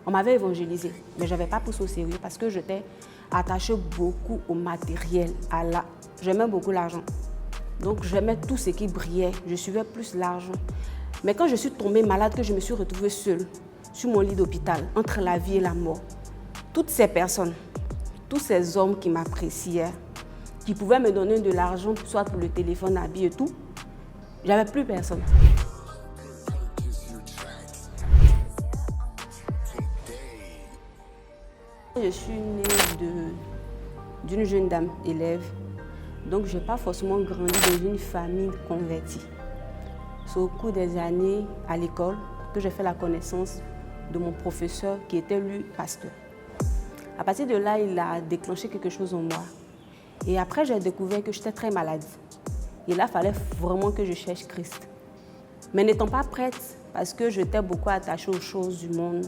On m'avait évangélisé, mais je n'avais pas poussé au sérieux parce que j'étais attachée beaucoup au matériel, J'aimais beaucoup l'argent. Donc j'aimais tout ce qui brillait, je suivais plus l'argent. Mais quand je suis tombée malade, que je me suis retrouvée seule sur mon lit d'hôpital, entre la vie et la mort, toutes ces personnes, tous ces hommes qui m'appréciaient, qui pouvaient me donner de l'argent, soit pour le téléphone, habit et tout, j'avais plus personne. Je suis née d'une jeune dame élève, donc je n'ai pas forcément grandi dans une famille convertie. C'est au cours des années à l'école que j'ai fait la connaissance de mon professeur qui était lui pasteur. À partir de là, il a déclenché quelque chose en moi. Et après, j'ai découvert que j'étais très malade. Et là, il fallait vraiment que je cherche Christ. Mais n'étant pas prête, parce que j'étais beaucoup attachée aux choses du monde,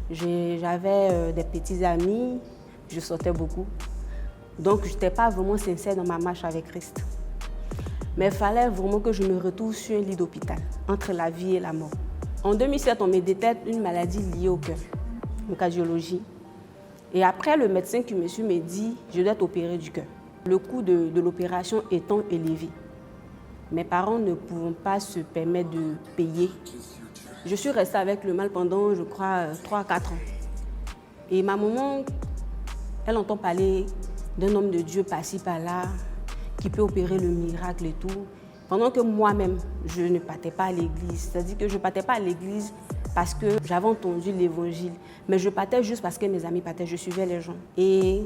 j'avais des petits amis, je sortais beaucoup. Donc, je n'étais pas vraiment sincère dans ma marche avec Christ. Mais il fallait vraiment que je me retrouve sur un lit d'hôpital, entre la vie et la mort. En 2007, on me détecte une maladie liée au cœur, une cardiologie. Et après, le médecin qui me suit me dit « je dois t'opérer du cœur ». Le coût de l'opération étant élevé, mes parents ne pouvant pas se permettre de payer. Je suis restée avec le mal pendant, je crois, 3 à 4 ans. Et ma maman, elle entend parler d'un homme de Dieu par-ci, par-là, qui peut opérer le miracle et tout. Pendant que moi-même, je ne partais pas à l'église. C'est-à-dire que je ne partais pas à l'église parce que j'avais entendu l'évangile. Mais je partais juste parce que mes amis partaient, je suivais les gens. Et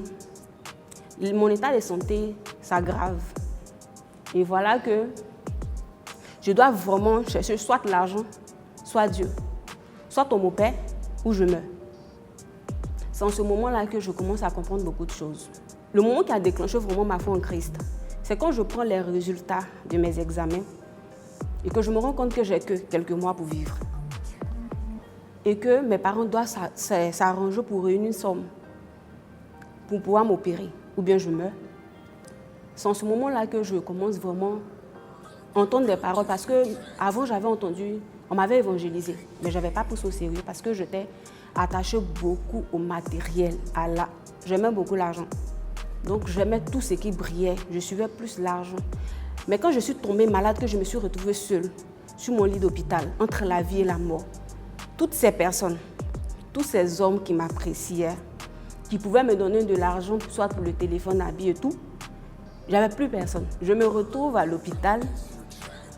mon état de santé s'aggrave. Et voilà que je dois vraiment chercher soit l'argent, soit Dieu. Soit on m'opère ou je meurs. C'est en ce moment-là que je commence à comprendre beaucoup de choses. Le moment qui a déclenché vraiment ma foi en Christ, c'est quand je prends les résultats de mes examens et que je me rends compte que j'ai que quelques mois pour vivre. Et que mes parents doivent s'arranger pour réunir une somme pour pouvoir m'opérer, ou bien je meurs. C'est en ce moment-là que je commence vraiment à entendre des paroles, parce qu'avant j'avais entendu, on m'avait évangélisé, mais je n'avais pas poussé au sérieux parce que j'étais attachée beaucoup au matériel, J'aimais beaucoup l'argent. Donc j'aimais tout ce qui brillait, je suivais plus l'argent. Mais quand je suis tombée malade, que je me suis retrouvée seule sur mon lit d'hôpital, entre la vie et la mort, toutes ces personnes, tous ces hommes qui m'appréciaient, qui pouvaient me donner de l'argent, soit pour le téléphone, habit et tout, j'avais plus personne. Je me retrouve à l'hôpital,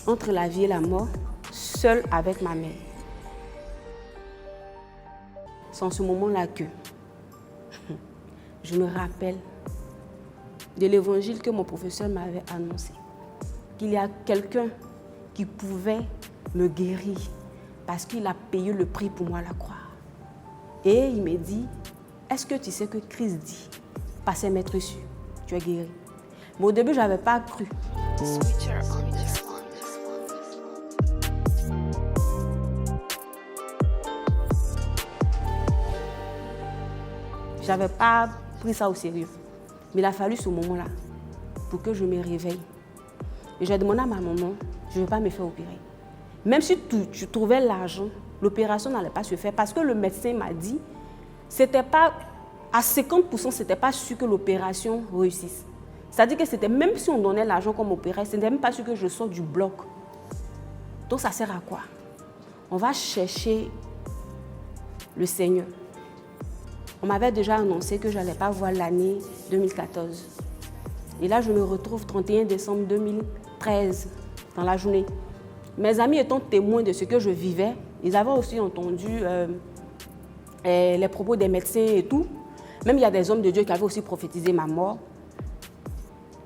entre la vie et la mort, seule avec ma mère. C'est en ce moment-là que je me rappelle de l'évangile que mon professeur m'avait annoncé. Qu'il y a quelqu'un qui pouvait me guérir parce qu'il a payé le prix pour moi à la croix. Et il me dit, est-ce que tu sais que Christ dit, par ses maîtres reçus, tu es guéri? Mais au début, je n'avais pas cru. Je n'avais pas pris ça au sérieux. Mais il a fallu ce moment-là pour que je me réveille. Et j'ai demandé à ma maman, je ne veux pas me faire opérer. Même si tu trouvais l'argent, l'opération n'allait pas se faire parce que le médecin m'a dit, c'était pas, à 50%, ce n'était pas sûr que l'opération réussisse. C'est-à-dire que c'était, même si on donnait l'argent comme opération, ce n'était même pas sûr que je sorte du bloc. Donc ça sert à quoi? On va chercher le Seigneur. On m'avait déjà annoncé que je n'allais pas voir l'année 2014. Et là, je me retrouve 31 décembre 2013, dans la journée. Mes amis étant témoins de ce que je vivais, ils avaient aussi entendu les propos des médecins et tout. Même il y a des hommes de Dieu qui avaient aussi prophétisé ma mort.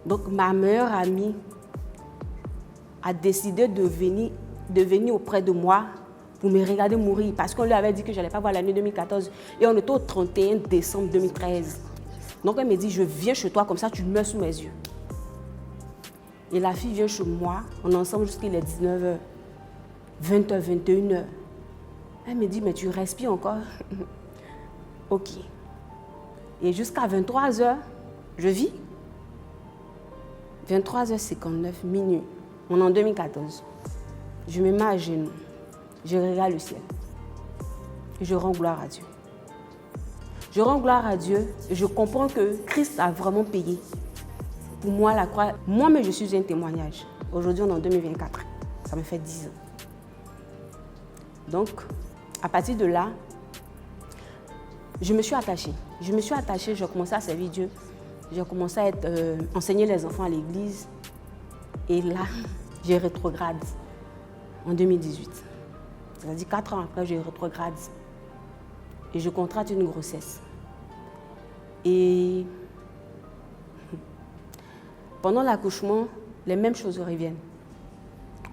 Donc ma meilleure amie a décidé de venir auprès de moi pour me regarder mourir, parce qu'on lui avait dit que je n'allais pas voir l'année 2014. Et on était au 31 décembre 2013. Donc elle me dit, je viens chez toi, comme ça tu meurs sous mes yeux. Et la fille vient chez moi, on est ensemble jusqu'à les 19h, 20h, 21h. Elle me dit, mais tu respires encore? Ok. Et jusqu'à 23h, je vis. 23h59, minuit. On est en 2014. Je me mets à genoux. Je regarde le ciel. Je rends gloire à Dieu. Je rends gloire à Dieu et je comprends que Christ a vraiment payé. Pour moi, la croix, moi-même, je suis un témoignage. Aujourd'hui, on est en 2024. Ça me fait 10 ans. Donc, à partir de là, je me suis attachée. J'ai commencé à servir Dieu. J'ai commencé à enseigner les enfants à l'église. Et là, j'ai rétrograde en 2018. C'est-à-dire 4 ans après, j'ai rétrograde. Et je contracte une grossesse. Et pendant l'accouchement, les mêmes choses reviennent.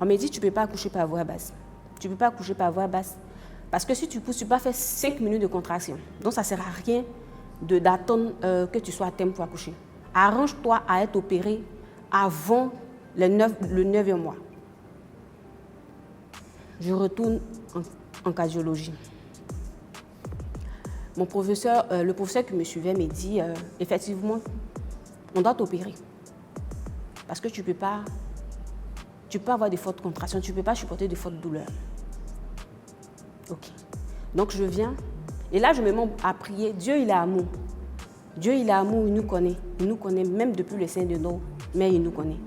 On me dit, tu ne peux pas accoucher par voie basse. Tu ne peux pas accoucher par voie basse. Parce que si tu pousses, tu peux faire 5 minutes de contraction. Donc, ça ne sert à rien d'attendre que tu sois à terme pour accoucher. Arrange-toi à être opéré avant le 9e mois. Je retourne en cardiologie. Le professeur qui me suivait me dit, effectivement, on doit t'opérer. Parce que tu peux avoir des fortes contractions, tu ne peux pas supporter de fortes douleurs. Ok. Donc je viens, et là je me mets à prier. Dieu, il est amour. Dieu, il est amour, il nous connaît. Il nous connaît même depuis le sein de nos mères, il nous connaît.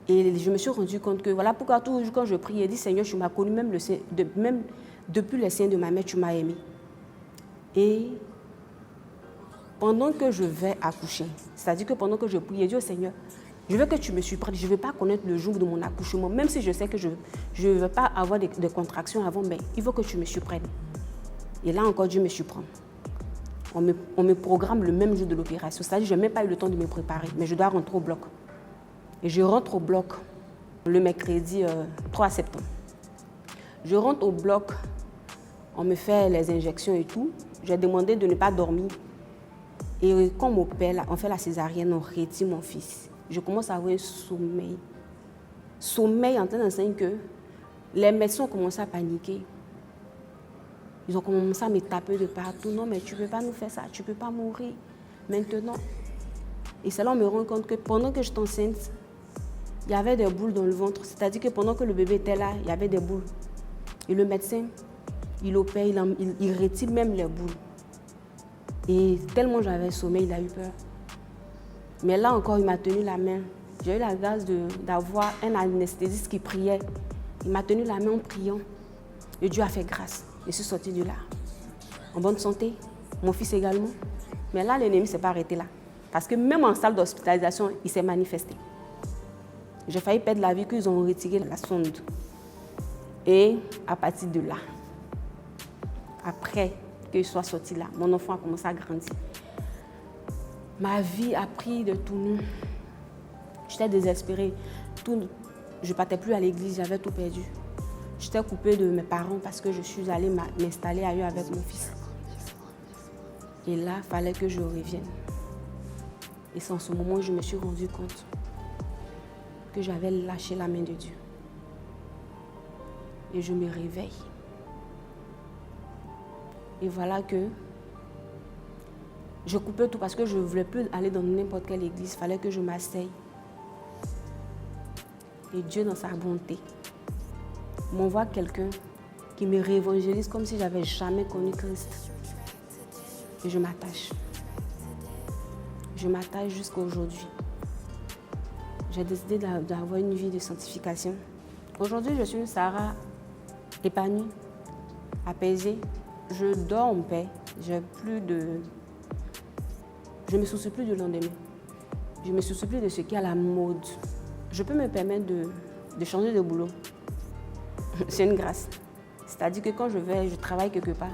Et je me suis rendu compte que voilà pourquoi toujours quand je prie, il dit Seigneur, tu m'as connu même depuis le sein de ma mère, tu m'as aimé. Et pendant que je vais accoucher, c'est-à-dire que pendant que je prie, je dis au Seigneur, je veux que tu me supprennes, je ne veux pas connaître le jour de mon accouchement, même si je sais que je ne veux pas avoir des contractions avant, mais il faut que tu me supprennes. Et là encore, Dieu me surprend. On me programme le même jour de l'opération, c'est-à-dire que je n'ai même pas eu le temps de me préparer, mais je dois rentrer au bloc. Et je rentre au bloc le mercredi 3 septembre. Je rentre au bloc, on me fait les injections et tout. J'ai demandé de ne pas dormir. Et quand on fait la césarienne, on retire mon fils. Je commence à avoir un sommeil. Sommeil en train d'enseigner que les médecins ont commencé à paniquer. Ils ont commencé à me taper de partout. Non, mais tu ne peux pas nous faire ça, tu ne peux pas mourir maintenant. Et c'est là qu'on me rend compte que pendant que je suis enceinte, il y avait des boules dans le ventre. C'est-à-dire que pendant que le bébé était là, il y avait des boules. Et le médecin, il opère, il retire même les boules. Et tellement j'avais sommeil, il a eu peur. Mais là encore, il m'a tenu la main. J'ai eu la grâce d'avoir un anesthésiste qui priait. Il m'a tenu la main en priant. Et Dieu a fait grâce. Je suis sortie de là. En bonne santé. Mon fils également. Mais là, l'ennemi ne s'est pas arrêté là. Parce que même en salle d'hospitalisation, il s'est manifesté. J'ai failli perdre la vie qu'ils ont retiré la sonde. Et à partir de là, après que je sois sortie là, mon enfant a commencé à grandir. Ma vie a pris de tournure. J'étais désespérée. Je ne partais plus à l'église, j'avais tout perdu. J'étais coupée de mes parents parce que je suis allée m'installer ailleurs avec mon fils. Et là, il fallait que je revienne. Et c'est en ce moment que je me suis rendu compte que j'avais lâché la main de Dieu. Et je me réveille. Et voilà que je coupais tout parce que je ne voulais plus aller dans n'importe quelle église. Il fallait que je m'asseye. Et Dieu, dans sa bonté, m'envoie quelqu'un qui me réévangélise comme si je n'avais jamais connu Christ. Et je m'attache. Je m'attache jusqu'à aujourd'hui. J'ai décidé d'avoir une vie de sanctification. Aujourd'hui, je suis une Sarah épanouie, apaisée. Je dors en paix. Je ne me soucie plus du lendemain. Je ne me soucie plus de ce qui est à la mode. Je peux me permettre de changer de boulot. C'est une grâce. C'est-à-dire que quand je travaille quelque part,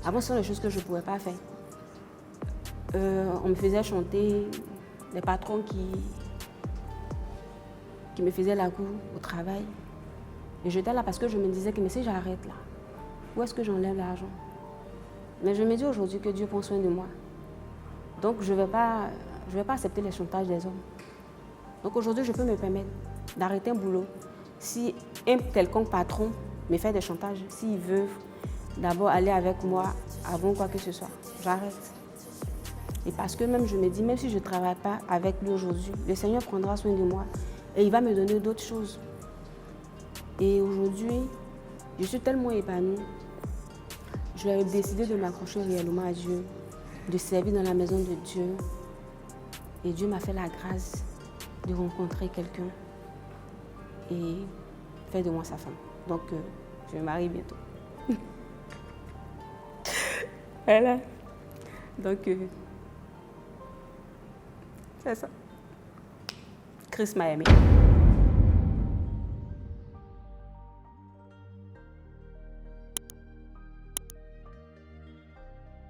avant, ce sont les choses que je ne pouvais pas faire. On me faisait chanter, des patrons qui me faisaient la cour au travail. Et j'étais là parce que je me disais que mais si j'arrête là, où est-ce que j'enlève l'argent? Mais je me dis aujourd'hui que Dieu prend soin de moi. Donc je ne vais pas accepter les chantages des hommes. Donc aujourd'hui, je peux me permettre d'arrêter un boulot. Si un quelconque patron me fait des chantages, s'il veut d'abord aller avec moi avant quoi que ce soit, j'arrête. Et parce que même je me dis, même si je ne travaille pas avec lui aujourd'hui, le Seigneur prendra soin de moi et il va me donner d'autres choses. Et aujourd'hui, je suis tellement épanouie. Je vais décider de m'accrocher réellement à Dieu. de servir dans la maison de Dieu. Et Dieu m'a fait la grâce de rencontrer quelqu'un et faire de moi sa femme. Donc, je me marie bientôt. Voilà. Donc, c'est ça. Chris m'a aimé.